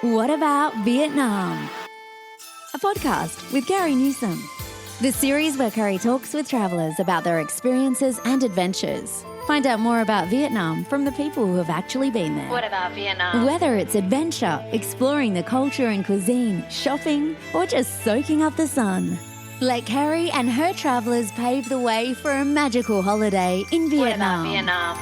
What About Vietnam? A podcast with Carrie Newsom. The series where Carrie talks with travellers about their experiences and adventures. Find out more about Vietnam from the people who have actually been there. What about Vietnam? Whether it's adventure, exploring the culture and cuisine, shopping, or just soaking up the sun. Let Carrie and her travellers pave the way for a magical holiday in Vietnam. What about Vietnam?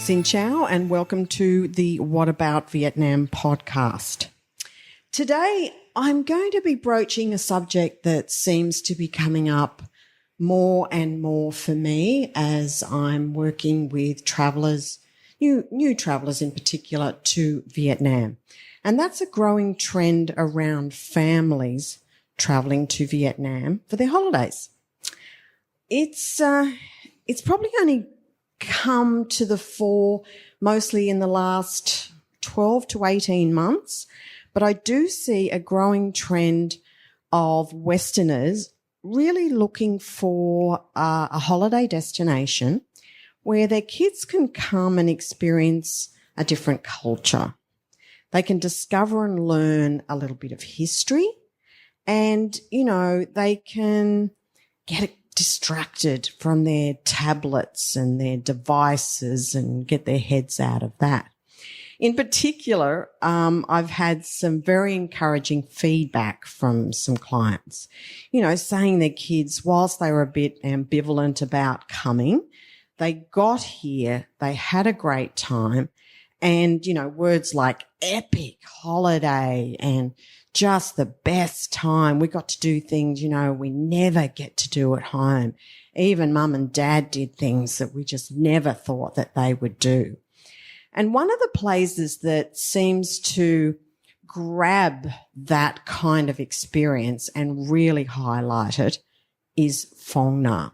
Xin chào and welcome to the What About Vietnam podcast. Today, I'm going to be broaching a subject that seems to be coming up more and more for me as I'm working with travellers, new travellers in particular, to Vietnam. And that's a growing trend around families travelling to Vietnam for their holidays. It's probably only come to the fore mostly in the last 12 to 18 months, but I do see a growing trend of Westerners really looking for a holiday destination where their kids can come and experience a different culture. They can discover and learn a little bit of history and, they can get distracted from their tablets and their devices and get their heads out of that. In particular, I've had some very encouraging feedback from some clients, saying their kids, whilst they were a bit ambivalent about coming, they got here, they had a great time, and, words like epic holiday and just the best time. We got to do things, we never get to do at home. Even mum and dad did things that we just never thought that they would do. And one of the places that seems to grab that kind of experience and really highlight it is Phong Nha.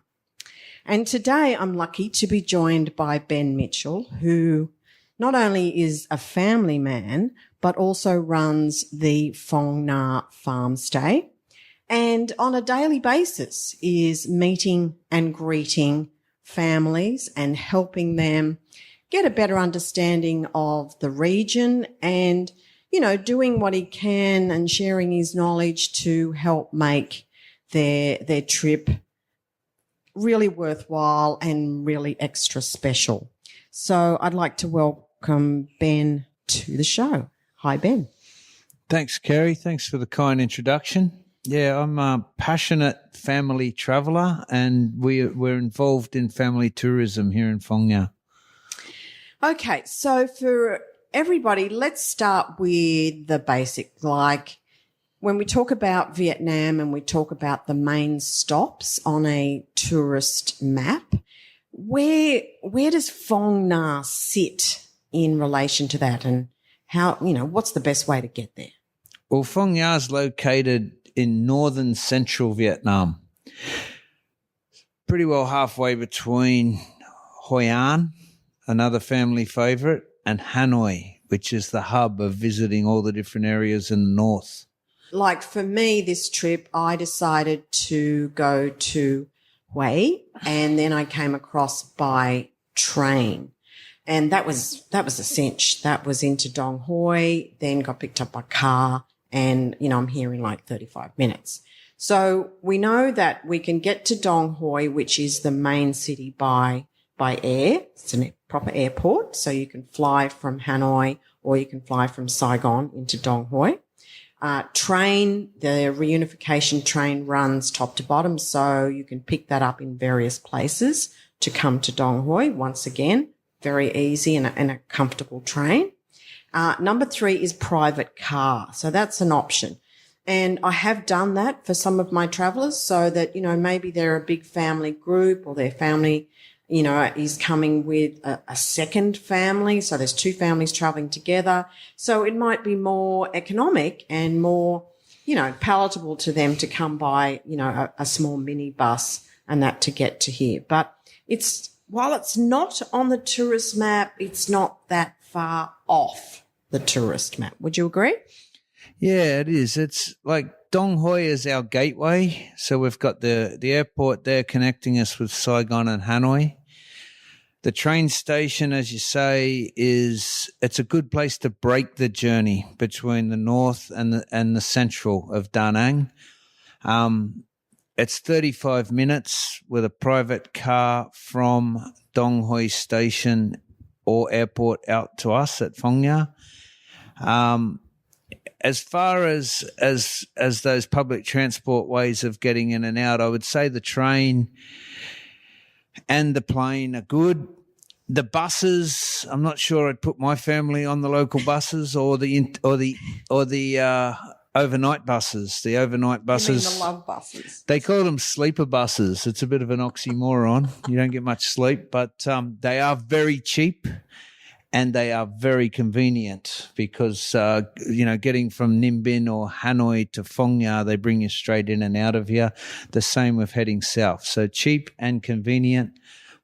And today I'm lucky to be joined by Ben Mitchell, who not only is a family man, but also runs the Phong Nha Farmstay, and on a daily basis is meeting and greeting families and helping them get a better understanding of the region and, doing what he can and sharing his knowledge to help make their trip really worthwhile and really extra special. So I'd like to welcome Ben to the show. Hi, Ben. Thanks, Carrie. Thanks for the kind introduction. Yeah, I'm a passionate family traveller and we're involved in family tourism here in Phong Nha. Okay, so for everybody, let's start with the basic. Like when we talk about Vietnam and we talk about the main stops on a tourist map, where does Phong Nha sit in relation to that, and how, what's the best way to get there? Well, Phong Nha is located in northern central Vietnam, pretty well halfway between Hoi An, another family favourite, and Hanoi, which is the hub of visiting all the different areas in the north. Like for me, this trip, I decided to go to Hue, and then I came across by train. And that was a cinch. That was into Dong Hoi, then got picked up by car, and, I'm here in like 35 minutes. So we know that we can get to Dong Hoi, which is the main city by air. It's a proper airport. So you can fly from Hanoi or you can fly from Saigon into Dong Hoi. Train, the reunification train runs top to bottom. So you can pick that up in various places to come to Dong Hoi. Once again, very easy and a comfortable train. Number 3 is private car. So that's an option. And I have done that for some of my travellers so that, maybe they're a big family group or their family, is coming with a second family. So there's 2 families travelling together. So it might be more economic and more, palatable to them to come by, a small minibus and that to get to here. But while it's not on the tourist map, it's not that far off the tourist map. Would you agree? Yeah, it is. It's like Dong Hoi is our gateway. So we've got the airport there connecting us with Saigon and Hanoi. The train station, as you say, it's a good place to break the journey between the north and the central of Da Nang. It's 35 minutes with a private car from Dong Hoi station or airport out to us at Phong Nha. As far as those public transport ways of getting in and out, I would say the train and the plane are good. The buses, I'm not sure I'd put my family on the local buses or the overnight buses. The overnight buses. You mean the love buses? They call them sleeper buses. It's a bit of an oxymoron. You don't get much sleep, but they are very cheap. And they are very convenient because, getting from Ninh Binh or Hanoi to Phong Nha, they bring you straight in and out of here. The same with heading south. So cheap and convenient,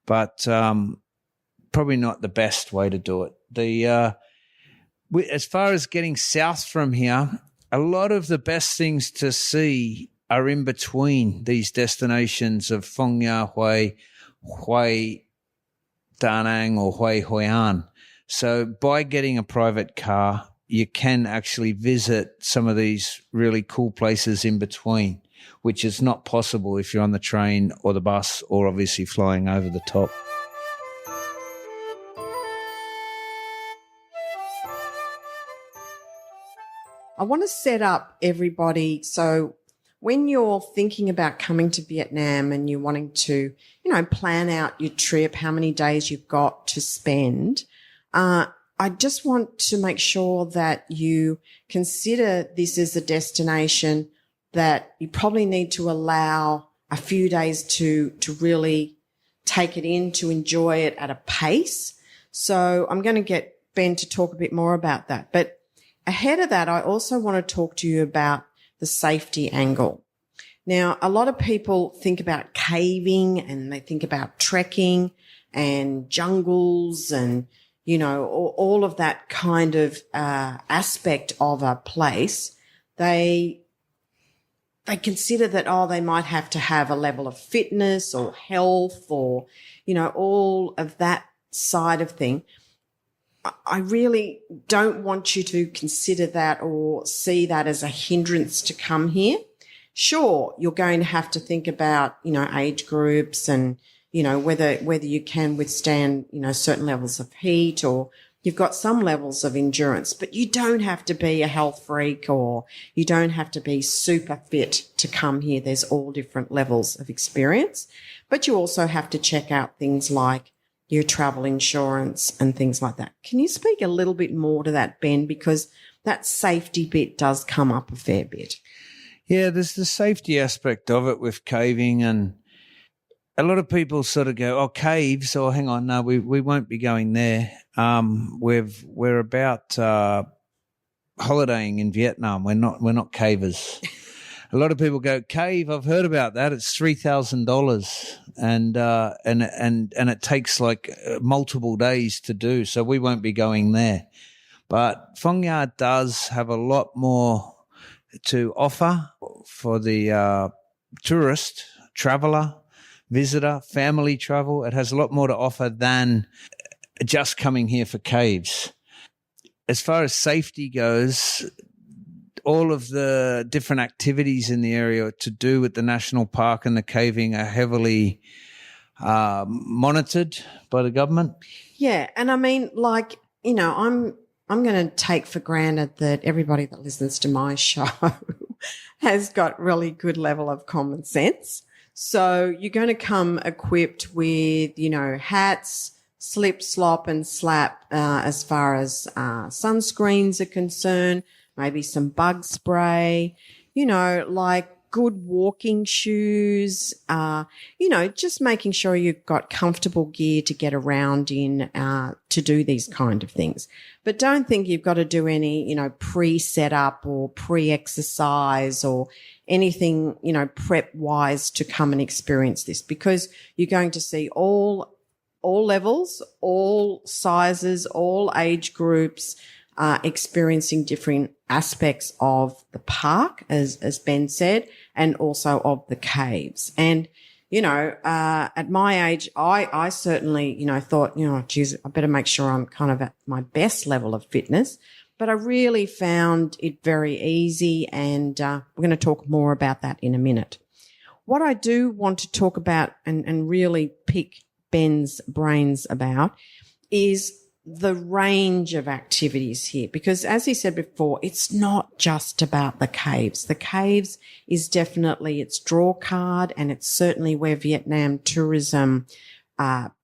but probably not the best way to do it. As far as getting south from here, a lot of the best things to see are in between these destinations of Phong Nha, Hoi Da Nang or Hoi An. So by getting a private car, you can actually visit some of these really cool places in between, which is not possible if you're on the train or the bus or obviously flying over the top. I want to set up everybody. So when you're thinking about coming to Vietnam and you're wanting to, plan out your trip, how many days you've got to spend, I just want to make sure that you consider this as a destination that you probably need to allow a few days to really take it in, to enjoy it at a pace. So I'm going to get Ben to talk a bit more about that. But ahead of that, I also want to talk to you about the safety angle. Now, a lot of people think about caving and they think about trekking and jungles and all of that kind of aspect of a place. They consider that, they might have to have a level of fitness or health or, all of that side of thing. I really don't want you to consider that or see that as a hindrance to come here. Sure, you're going to have to think about, age groups and, whether you can withstand, certain levels of heat or you've got some levels of endurance, but you don't have to be a health freak or you don't have to be super fit to come here. There's all different levels of experience, but you also have to check out things like your travel insurance and things like that. Can you speak a little bit more to that, Ben? Because that safety bit does come up a fair bit. Yeah, there's the safety aspect of it with caving, and a lot of people sort of go, caves, or hang on, no, we won't be going there. We're about holidaying in Vietnam. We're not cavers. A lot of people go, cave, I've heard about that. It's $3,000 and it takes like multiple days to do. So we won't be going there. But Phong Nha does have a lot more to offer for the tourist, traveller, visitor, family travel. It has a lot more to offer than just coming here for caves. As far as safety goes, all of the different activities in the area to do with the national park and the caving are heavily monitored by the government. Yeah, and I mean, I'm going to take for granted that everybody that listens to my show has got really good level of common sense. So you're going to come equipped with, hats, slip, slop and slap as far as sunscreens are concerned, maybe some bug spray, good walking shoes, just making sure you've got comfortable gear to get around in to do these kind of things. But don't think you've got to do any, pre-set up or pre-exercise or anything, prep-wise to come and experience this, because you're going to see all levels, all sizes, all age groups, experiencing different aspects of the park, as Ben said, and also of the caves. And, at my age, I certainly, thought, geez, I better make sure I'm kind of at my best level of fitness. But I really found it very easy, and we're going to talk more about that in a minute. What I do want to talk about and really pick Ben's brains about is the range of activities here, because as he said before, it's not just about the caves. The caves is definitely its draw card, and it's certainly where Vietnam tourism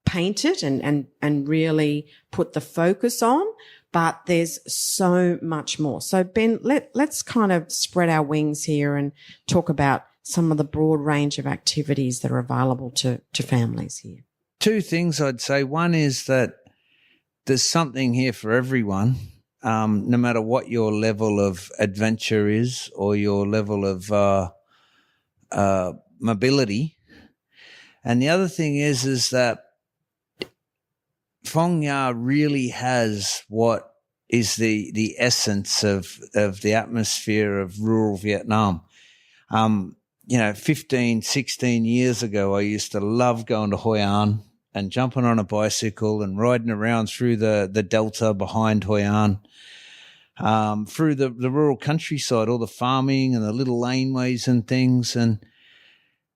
painted and really put the focus on. But there's so much more. So Ben, let's kind of spread our wings here and talk about some of the broad range of activities that are available to families here. Two things I'd say. One is that there's something here for everyone, no matter what your level of adventure is or your level of mobility. And the other thing is that Phong Nha really has what is the essence of the atmosphere of rural Vietnam. 15, 16 years ago, I used to love going to Hoi An and jumping on a bicycle and riding around through the delta behind Hoi An, through the rural countryside, all the farming and the little laneways and things. And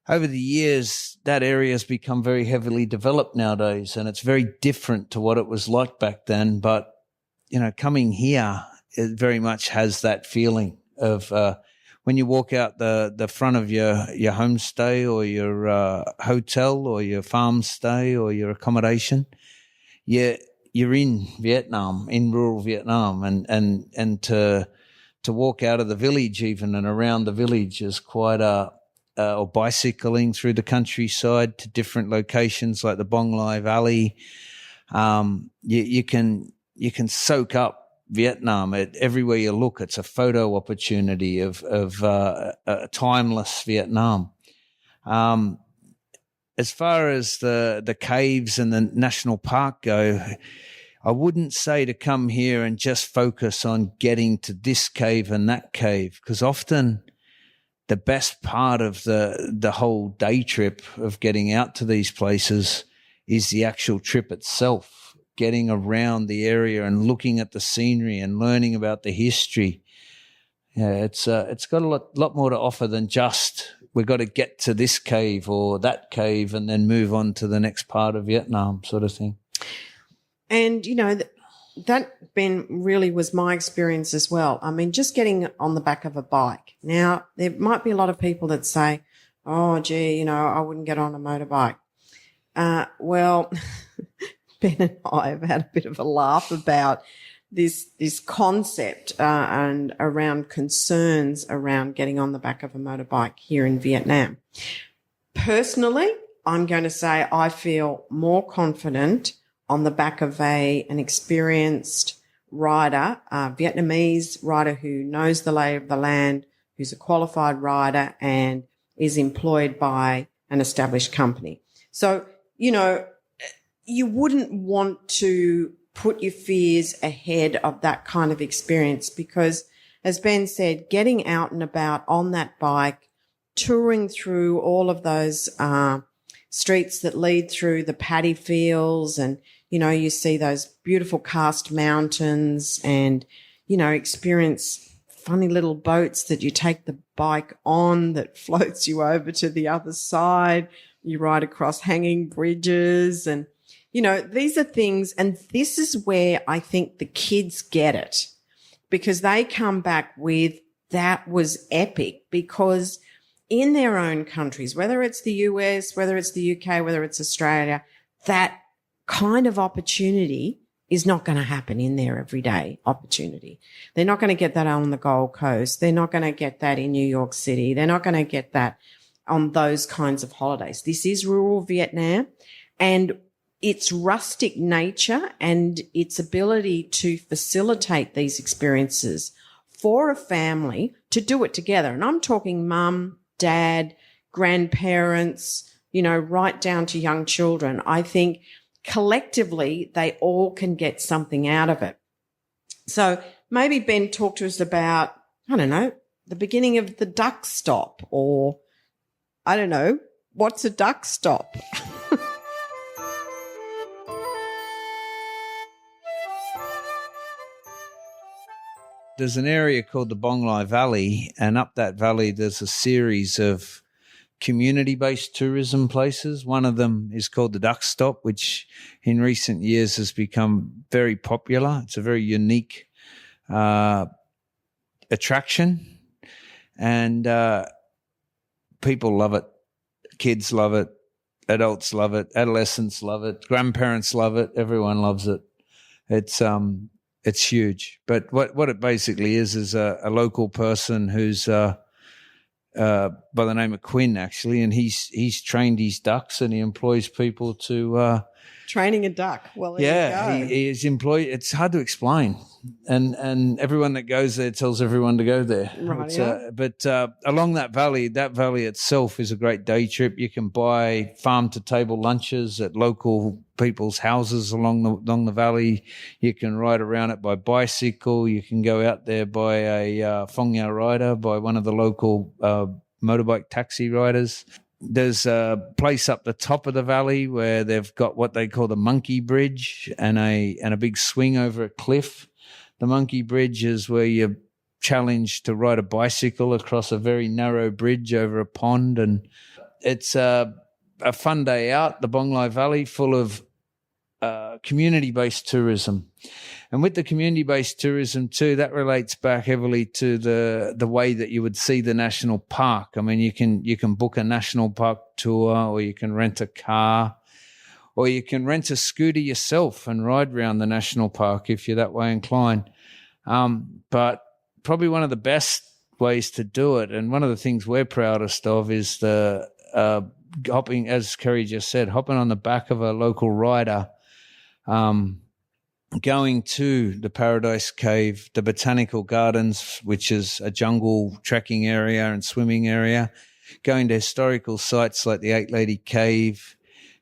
over the years, that area has become very heavily developed nowadays, and it's very different to what it was like back then. But, coming here, it very much has that feeling of when you walk out the front of your homestay or your hotel or your farm stay or your accommodation, you're in Vietnam, in rural Vietnam, and to walk out of the village even and around the village is quite or bicycling through the countryside to different locations like the Bong Lai Valley. You can soak up Vietnam. Everywhere you look, it's a photo opportunity of a timeless Vietnam. As far as the caves and the national park go, I wouldn't say to come here and just focus on getting to this cave and that cave, because often the best part of the whole day trip of getting out to these places is the actual trip itself. Getting around the area and looking at the scenery and learning about the history. Yeah, it's got a lot more to offer than just we've got to get to this cave or that cave and then move on to the next part of Vietnam sort of thing. And, that, Ben, really was my experience as well. I mean, just getting on the back of a bike. Now, there might be a lot of people that say, oh, gee, I wouldn't get on a motorbike. Well... Ben and I have had a bit of a laugh about this concept and around concerns around getting on the back of a motorbike here in Vietnam. Personally, I'm going to say I feel more confident on the back of an experienced rider, a Vietnamese rider who knows the lay of the land, who's a qualified rider and is employed by an established company. So, you wouldn't want to put your fears ahead of that kind of experience because, as Ben said, getting out and about on that bike, touring through all of those streets that lead through the paddy fields and, you see those beautiful karst mountains and, experience funny little boats that you take the bike on that floats you over to the other side. You ride across hanging bridges and, these are things, and this is where I think the kids get it because they come back with that was epic because in their own countries, whether it's the US, whether it's the UK, whether it's Australia, that kind of opportunity is not going to happen in their everyday opportunity. They're not going to get that on the Gold Coast. They're not going to get that in New York City. They're not going to get that on those kinds of holidays. This is rural Vietnam, and its rustic nature and its ability to facilitate these experiences for a family to do it together. And I'm talking mum, dad, grandparents, right down to young children. I think collectively they all can get something out of it. So maybe Ben, talk to us about, I don't know, the beginning of the duck stop, or I don't know, what's a duck stop? There's an area called the Bonglai Valley, and up that valley there's a series of community-based tourism places. One of them is called the Duck Stop, which in recent years has become very popular. It's a very unique attraction, and people love it. Kids love it. Adults love it. Adolescents love it. Grandparents love it. Everyone loves it. It's huge. But what it basically is a local person who's by the name of Quinn, actually, and he's trained his ducks, and he employs people to Training a duck. Well, there you go. he is employed. It's hard to explain, and everyone that goes there tells everyone to go there. Right. Yeah. But along that valley itself is a great day trip. You can buy farm to table lunches at local people's houses along the valley. You can ride around it by bicycle. You can go out there by a Phong Nha rider, by one of the local motorbike taxi riders. There's a place up the top of the valley where they've got what they call the monkey bridge and a big swing over a cliff. The monkey bridge is where you're challenged to ride a bicycle across a very narrow bridge over a pond, and it's a fun day out, the Bonglai Valley, full of community-based tourism. And with the community-based tourism too, that relates back heavily to the way that you would see the national park. I mean, you can book a national park tour, or you can rent a car, or you can rent a scooter yourself and ride around the national park if you're that way inclined. But probably one of the best ways to do it, and one of the things we're proudest of, is the hopping, as Kerry just said, hopping on the back of a local rider, going to the Paradise Cave, the Botanical Gardens, which is a jungle trekking area and swimming area, going to historical sites like the Eight Lady Cave,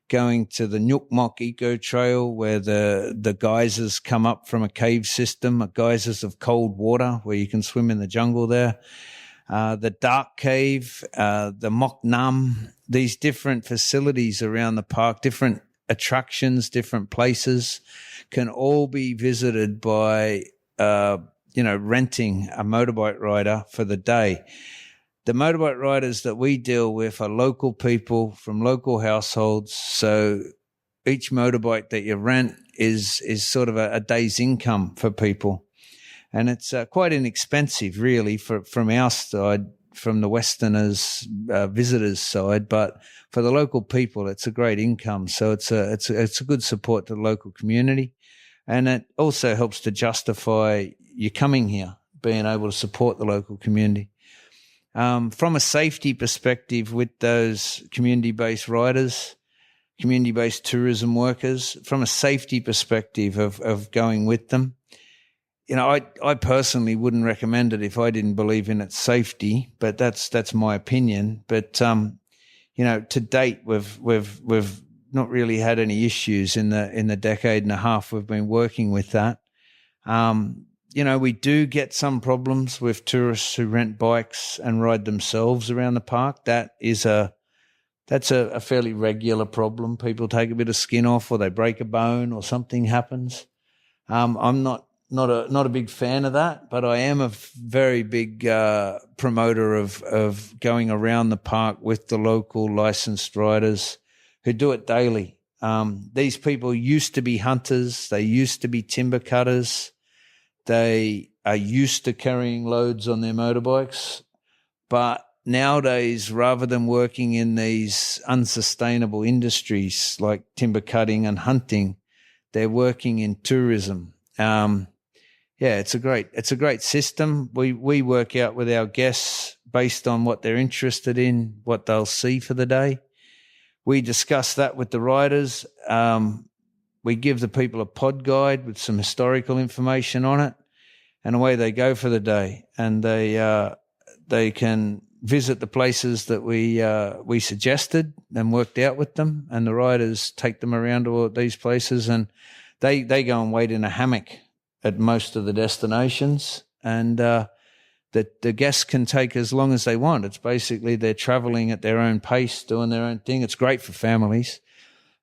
going to the Nyuk Mok Eco Trail, where the geysers come up from a cave system, geysers of cold water where you can swim in the jungle there. The Dark Cave, the Mok Nam, these different facilities around the park, different attractions, different places, can all be visited by, renting a motorbike rider for the day. The motorbike riders that we deal with are local people from local households. So each motorbike that you rent is sort of a day's income for people. And it's quite inexpensive, really, from our side, from the Westerners, visitors' side. But for the local people, it's a great income. So it's a good support to the local community. And it also helps to justify you coming here, being able to support the local community. From a safety perspective, with those community-based riders, community-based tourism workers, from a safety perspective of going with them, I personally wouldn't recommend it if I didn't believe in its safety, but that's my opinion. But to date, we've not really had any issues in the decade and a half we've been working with that. We do get some problems with tourists who rent bikes and ride themselves around the park. That's a fairly regular problem. People take a bit of skin off, or they break a bone, or something happens. I'm not a big fan of that, but I am a very big promoter of going around the park with the local licensed riders who do it daily. These people used to be hunters. They used to be timber cutters. They are used to carrying loads on their motorbikes. But nowadays, rather than working in these unsustainable industries like timber cutting and hunting, they're working in tourism. It's a great system. We work out with our guests based on what they're interested in, what they'll see for the day. We discuss that with the riders. We give the people a pod guide with some historical information on it, and away they go for the day. And they can visit the places that we suggested and worked out with them, and the riders take them around to all these places, and they go and wait in a hammock at most of the destinations, and that the guests can take as long as they want. It's basically they're traveling at their own pace, doing their own thing. It's great for families.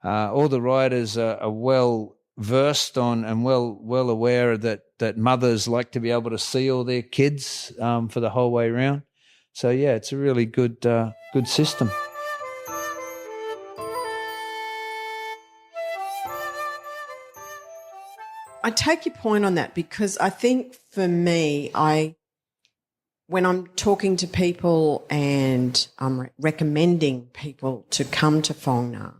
All the riders are well versed on and well aware that mothers like to be able to see all their kids for the whole way around. So yeah, it's a really good system. I take your point on that because I think for me, when I'm talking to people and I'm recommending people to come to Phong Nha,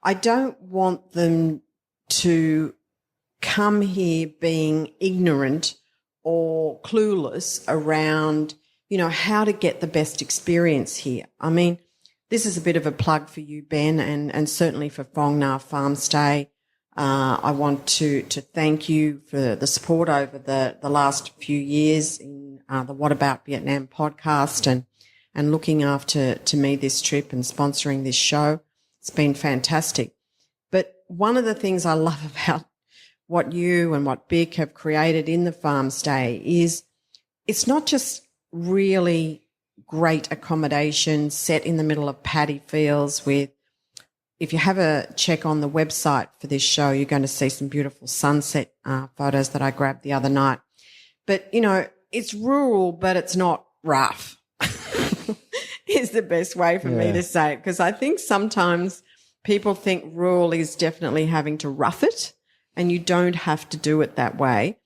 I don't want them to come here being ignorant or clueless around, how to get the best experience here. I mean, this is a bit of a plug for you, Ben, and certainly for Phong Nha Farmstay. I want to thank you for the support over the last few years in the What About Vietnam podcast and looking after to me this trip and sponsoring this show. It's been fantastic. But one of the things I love about what you and what Bic have created in the farmstay is it's not just really great accommodation set in the middle of paddy fields with, if you have a check on the website for this show, you're going to see some beautiful sunset photos that I grabbed the other night. But, it's rural, but it's not rough is the best way for me to say it, because I think sometimes people think rural is definitely having to rough it, and you don't have to do it that way.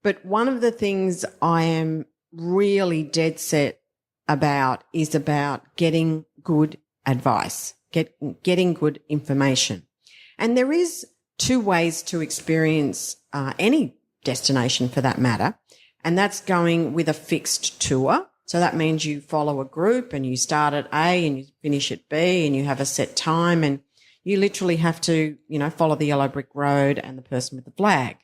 But one of the things I am really dead set about is about getting good advice. Getting good information. And there is two ways to experience any destination for that matter, and that's going with a fixed tour. So that means you follow a group and you start at A and you finish at B and you have a set time and you literally have to, follow the yellow brick road and the person with the flag.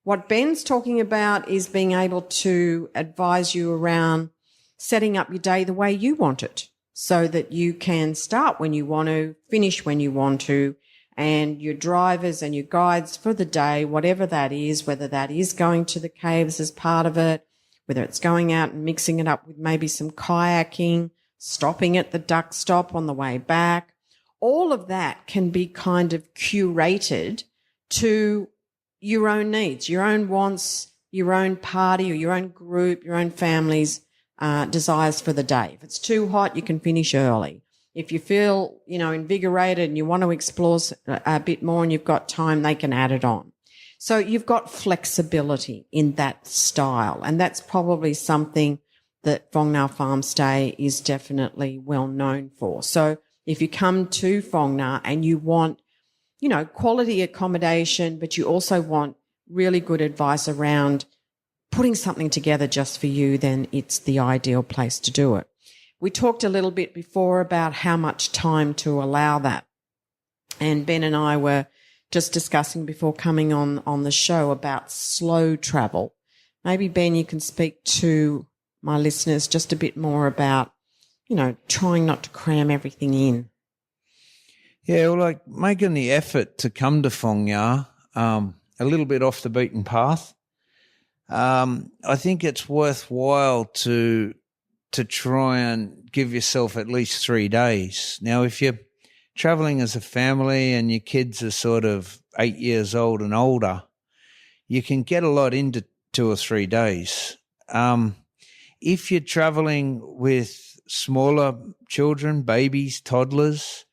What Ben's talking about is being able to advise you around setting up your day the way you want it, so that you can start when you want to, finish when you want to, and your drivers and your guides for the day, whatever that is, whether that is going to the caves as part of it, whether it's going out and mixing it up with maybe some kayaking, stopping at the duck stop on the way back, all of that can be kind of curated to your own needs, your own wants, your own party or your own group, your own family's desires for the day. If it's too hot, you can finish early. If you feel, invigorated and you want to explore a bit more and you've got time, they can add it on. So you've got flexibility in that style. And that's probably something that Phong Nha Farmstay is definitely well known for. So if you come to Phong Nha and you want, quality accommodation, but you also want really good advice around putting something together just for you, then it's the ideal place to do it. We talked a little bit before about how much time to allow that. And Ben and I were just discussing before coming on the show about slow travel. Maybe, Ben, you can speak to my listeners just a bit more about, trying not to cram everything in. Yeah, well, like making the effort to come to Phong Nha, a little bit off the beaten path. I think it's worthwhile to try and give yourself at least 3 days. Now, if you're traveling as a family and your kids are sort of 8 years old and older, you can get a lot into 2 or 3 days. If you're traveling with smaller children, babies, toddlers,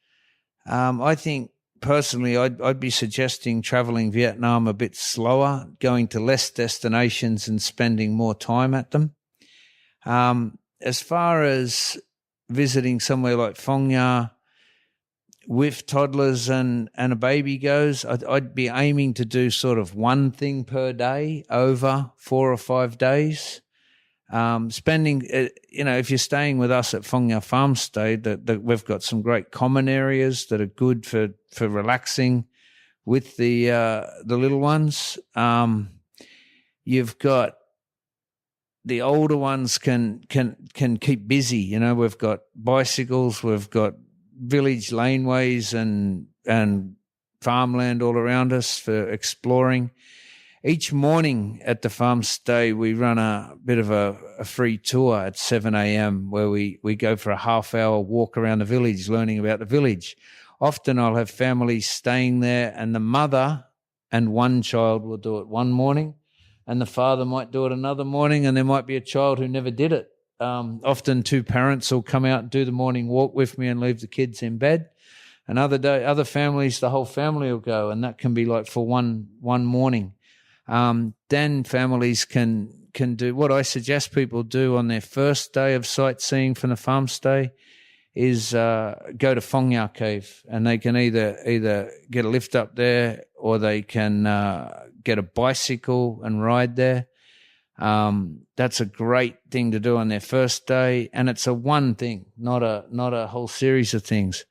I think personally, I'd be suggesting traveling Vietnam a bit slower, going to less destinations and spending more time at them. As far as visiting somewhere like Phong Nha with toddlers and a baby goes, I'd be aiming to do sort of one thing per day over 4 or 5 days. Spending, if you're staying with us at Phong Nha Farmstay, that we've got some great common areas that are good for relaxing with the little ones. You've got the older ones can keep busy. We've got bicycles, we've got village laneways and farmland all around us for exploring. each morning at the farmstay, we run a bit of a free tour at 7 a.m. where we go for a half-hour walk around the village, learning about the village. Often I'll have families staying there, and the mother and one child will do it one morning, and the father might do it another morning, and there might be a child who never did it. Often two parents will come out and do the morning walk with me and leave the kids in bed. And other families, the whole family will go, and that can be like for one morning. Then families can do what I suggest people do on their first day of sightseeing from the farmstay is go to Phong Nha Cave, and they can either get a lift up there or they can get a bicycle and ride there. That's a great thing to do on their first day, and it's a one thing, not a whole series of things.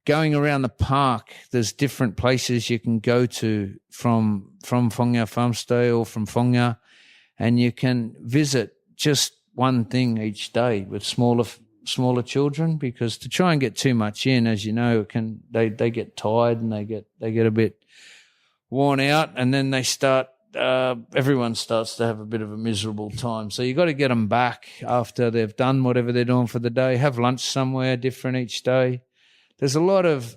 Going around the park, there's different places you can go to from Phong Nha Farmstay or from Phong Nha, and you can visit just one thing each day with smaller children, because to try and get too much in, as you know, they get tired and they get a bit worn out, and then they start. Everyone starts to have a bit of a miserable time. So you got to get them back after they've done whatever they're doing for the day. Have lunch somewhere different each day. There's a lot of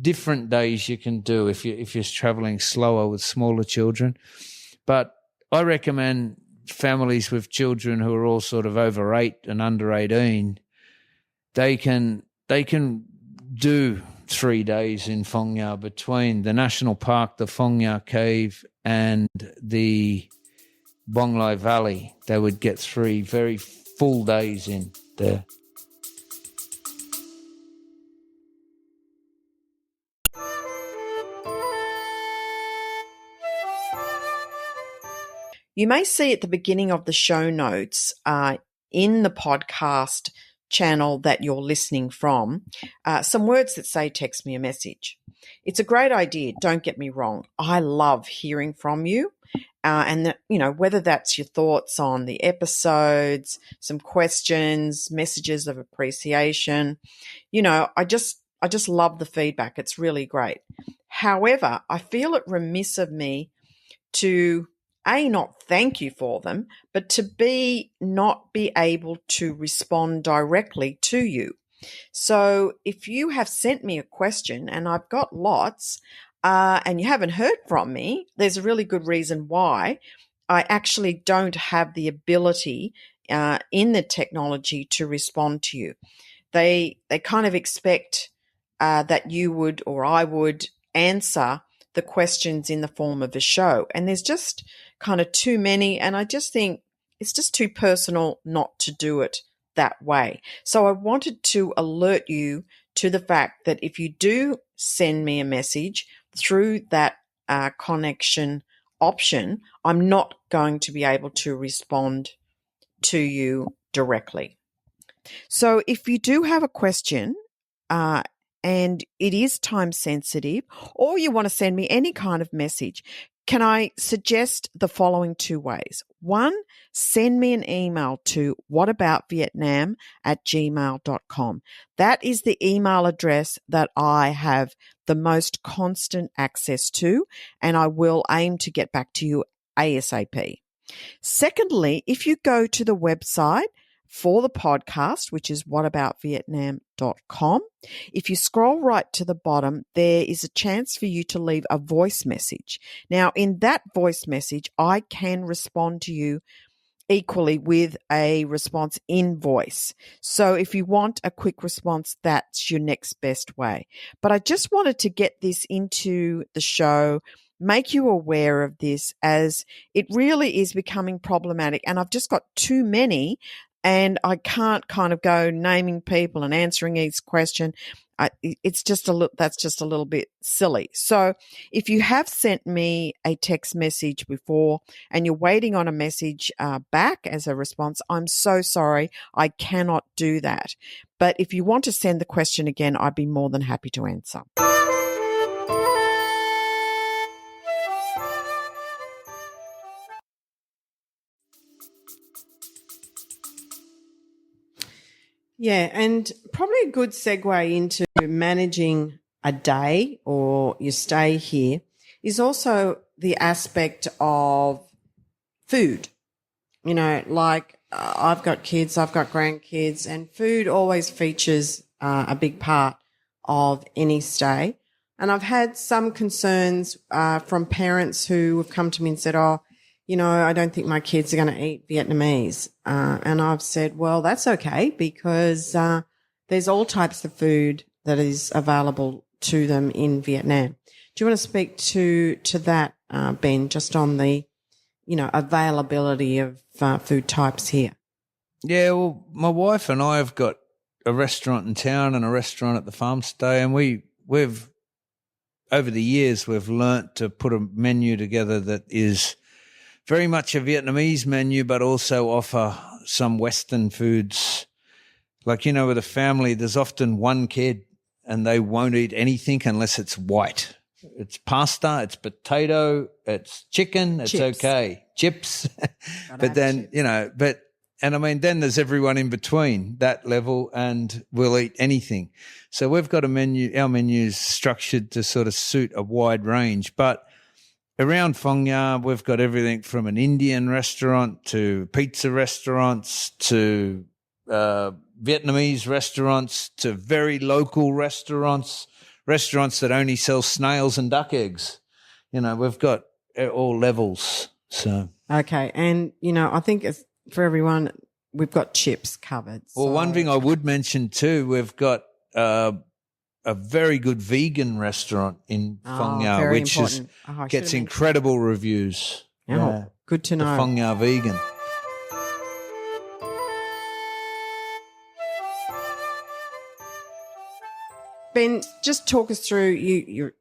different days you can do if you're traveling slower with smaller children. But I recommend families with children who are all sort of over 8 and under 18, they can do 3 days in Phong Nha between the national park, the Phong Nha Cave, and the Bong Lai Valley. They would get 3 very full days in there. You may see at the beginning of the show notes in the podcast channel that you're listening from some words that say text me a message. It's a great idea, don't get me wrong. I love hearing from you, and that, whether that's your thoughts on the episodes, some questions, messages of appreciation. I just love the feedback. It's really great. However, I feel it remiss of me to not thank you for them, but to not be able to respond directly to you. So if you have sent me a question, and I've got lots, and you haven't heard from me, there's a really good reason why. I actually don't have the ability in the technology to respond to you. They kind of expect that you would or I would answer the questions in the form of a show. And there's just kind of too many, and I just think it's just too personal not to do it that way. So I wanted to alert you to the fact that if you do send me a message through that connection option, I'm not going to be able to respond to you directly. So if you do have a question, and it is time sensitive, or you want to send me any kind of message, can I suggest the following 2 ways? 1, send me an email to whataboutvietnam@gmail.com. That is the email address that I have the most constant access to, and I will aim to get back to you ASAP. Secondly, if you go to the website for the podcast, which is whataboutvietnam.com. If you scroll right to the bottom, there is a chance for you to leave a voice message. Now, in that voice message, I can respond to you equally with a response in voice. So if you want a quick response, that's your next best way. But I just wanted to get this into the show, make you aware of this, as it really is becoming problematic. And I've just got too many, and I can't kind of go naming people and answering each question. That's just a little bit silly. So if you have sent me a text message before and you're waiting on a message back as a response, I'm so sorry. I cannot do that. But if you want to send the question again, I'd be more than happy to answer. Yeah, and probably a good segue into managing a day or your stay here is also the aspect of food. You know, like I've got kids, I've got grandkids, and food always features a big part of any stay. And I've had some concerns from parents who have come to me and said, oh, you know, I don't think my kids are going to eat Vietnamese. And I've said, well, that's okay, because there's all types of food that is available to them in Vietnam. Do you want to speak to that, Ben, just on the, you know, availability of food types here? Yeah, well, my wife and I have got a restaurant in town and a restaurant at the Farmstay, and we've over the years we've learnt to put a menu together that is very much a Vietnamese menu, but also offer some Western foods. Like, you know, with a family, there's often one kid and they won't eat anything unless it's white. It's pasta, it's potato, it's chicken, it's Chips. okay. Chips. But then, chips. you know, and I mean, then there's everyone in between that level, and we'll eat anything. So we've got our menu's structured to sort of suit a wide range. But around Phong Nha, we've got everything from an Indian restaurant to pizza restaurants to Vietnamese restaurants to very local restaurants that only sell snails and duck eggs. You know, we've got all levels. So Okay. And, you know, I think for everyone, we've got chips covered. Well, so- one thing I would mention too, we've got a very good vegan restaurant in Phong Nha, very which important. I should have gets mentioned incredible reviews. that. Oh, good to The know. Phong Nha vegan. Ben, just talk us through.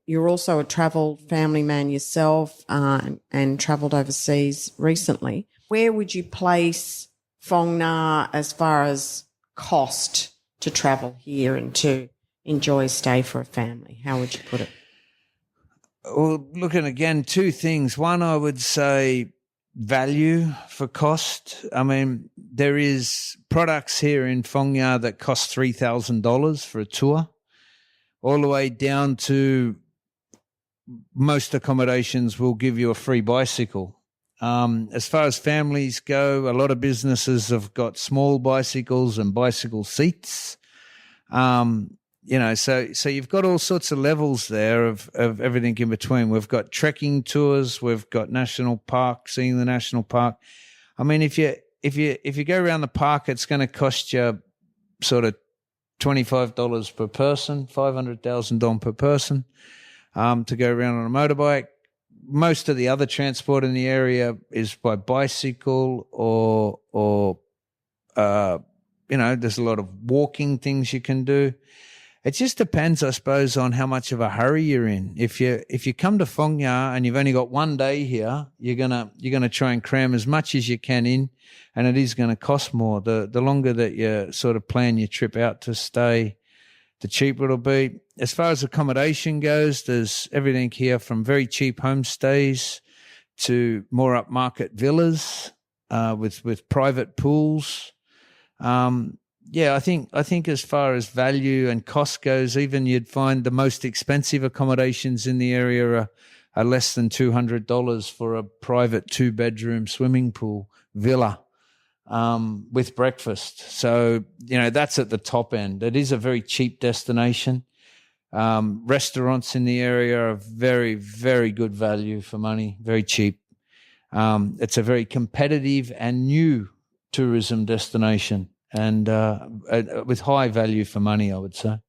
You're also a travel family man yourself, and travelled overseas recently. Where would you place Phong Nha as far as cost to travel here and to enjoy a stay for a family? How would you put it? Well, looking again, two things. One, I would say value for cost. I mean, there is products here in Phong Nha that cost $3,000 for a tour, all the way down to most accommodations will give you a free bicycle. As far as families go, a lot of businesses have got small bicycles and bicycle seats. You know, so you've got all sorts of levels there of everything in between. We've got trekking tours, we've got national park, seeing the national park. I mean, if you go around the park, it's going to cost you sort of $25 per person, $500,000 per person, to go around on a motorbike. Most of the other transport in the area is by bicycle or you know, there's a lot of walking things you can do. It just depends, I suppose, on how much of a hurry you're in. If you come to Phong Nha and you've only got one day here, you're gonna try and cram as much as you can in, and it is going to cost more. The longer that you sort of plan your trip out to stay, the cheaper it'll be. As far as accommodation goes, there's everything here from very cheap homestays to more upmarket villas with private pools. Yeah, I think as far as value and cost goes, even you'd find the most expensive accommodations in the area are less than $200 for a private 2-bedroom swimming pool villa with breakfast. So, you know, that's at the top end. It is a very cheap destination. Restaurants in the area are very, very good value for money, very cheap. It's a very competitive and new tourism destination, and with high value for money, I would say.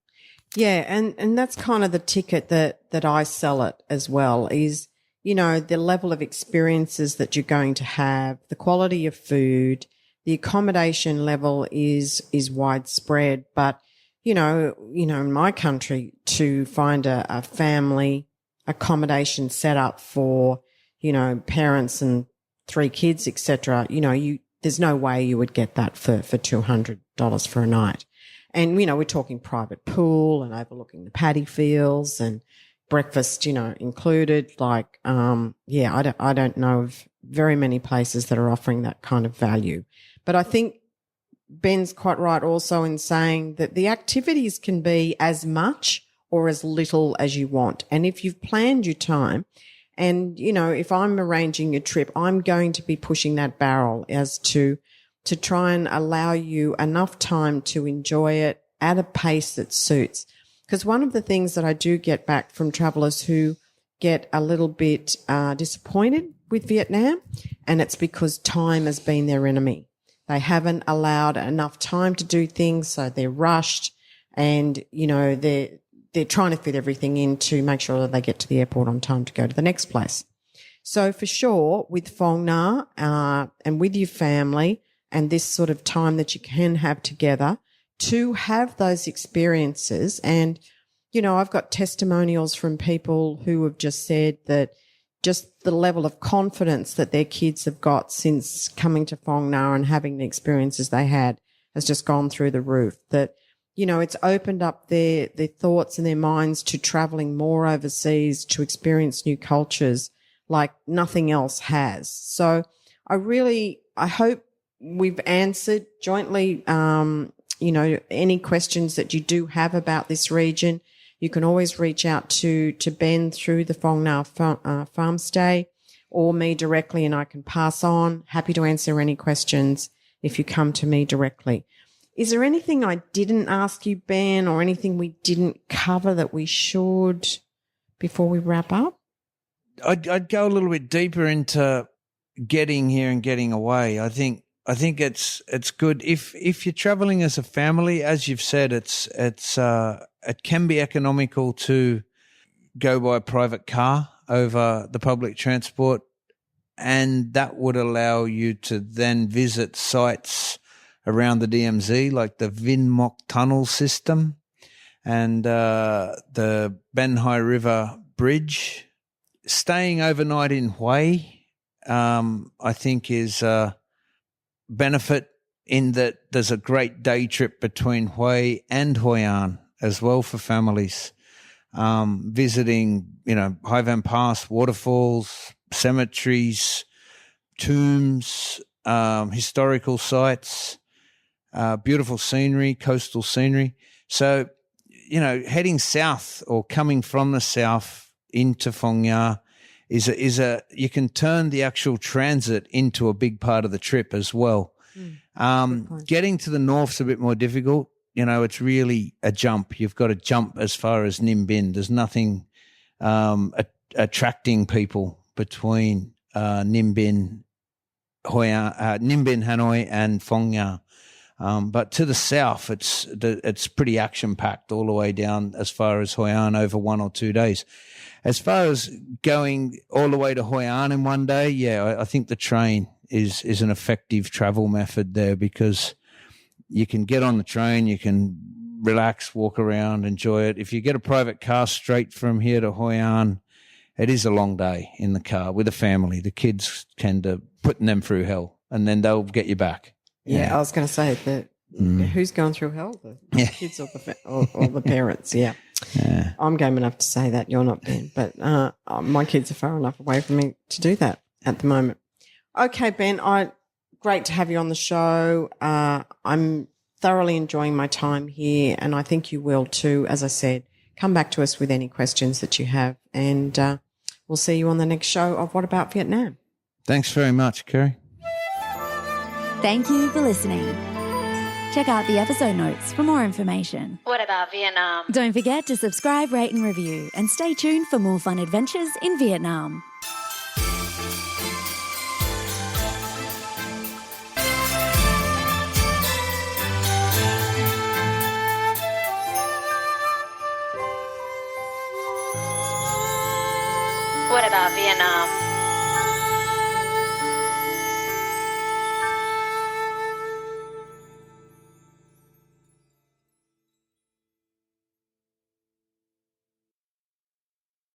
Yeah, and that's kind of the ticket that I sell it as well is, you know, the level of experiences that you're going to have, the quality of food, the accommodation level is widespread. But, you know, in my country, to find a family accommodation set up for, you know, parents and 3 kids, etc., you know, there's no way you would get that for $200 for a night. And, you know, we're talking private pool and overlooking the paddy fields and breakfast, you know, included. Like, yeah, I don't know of very many places that are offering that kind of value. But I think Ben's quite right also in saying that the activities can be as much or as little as you want. And if you've planned your time And, you know, if I'm arranging a trip, I'm going to be pushing that barrel as to try and allow you enough time to enjoy it at a pace that suits. Because one of the things that I do get back from travelers who get a little bit disappointed with Vietnam, and it's because time has been their enemy. They haven't allowed enough time to do things, so they're rushed, and, you know, they're trying to fit everything in to make sure that they get to the airport on time to go to the next place. So for sure, with Phong Nha and with your family and this sort of time that you can have together, to have those experiences. And, you know, I've got testimonials from people who have just said that just the level of confidence that their kids have got since coming to Phong Nha and having the experiences they had has just gone through the roof. That, you know, it's opened up their thoughts and their minds to traveling more overseas, to experience new cultures like nothing else has. So I hope we've answered jointly, you know, any questions that you do have about this region. You can always reach out to Ben through the Phong Nha Farmstay or me directly, and I can pass on. Happy to answer any questions if you come to me directly. Is there anything I didn't ask you, Ben, or anything we didn't cover that we should before we wrap up? I'd go a little bit deeper into getting here and getting away. I think it's good if you're traveling as a family, as you've said, it can be economical to go by a private car over the public transport, and that would allow you to then visit sites around the DMZ like the Vinh Moc Tunnel system and the Ben Hai River Bridge. Staying overnight in Hue, I think is benefit in that there's a great day trip between Hue and Hoi An as well for families. Visiting, you know, Hai Van Pass, waterfalls, cemeteries, tombs, historical sites, beautiful scenery, coastal scenery. So, you know, heading south or coming from the south into Phong Nha you can turn the actual transit into a big part of the trip as well. Getting to the north's a bit more difficult. You know, it's really a jump. You've got to jump as far as Ninh Binh. There's nothing attracting people between Ninh Binh, Hanoi, and Phong Nha. But to the south, it's pretty action-packed all the way down as far as Hoi An over 1 or 2 days. As far as going all the way to Hoi An in one day, yeah, I think the train is an effective travel method there because you can get on the train, you can relax, walk around, enjoy it. If you get a private car straight from here to Hoi An, it is a long day in the car with a family. The kids tend to putting them through hell, and then they'll get you back. Yeah, I was going to say that. Who's going through hell? The kids or the parents? Yeah. I'm game enough to say that. You're not, Ben, but my kids are far enough away from me to do that at the moment. Okay, Ben, great to have you on the show. I'm thoroughly enjoying my time here, and I think you will too. As I said, come back to us with any questions that you have, and we'll see you on the next show of What About Vietnam. Thanks very much, Kerry. Thank you for listening. Check out the episode notes for more information. What about Vietnam? Don't forget to subscribe, rate and review, and stay tuned for more fun adventures in Vietnam. What about Vietnam?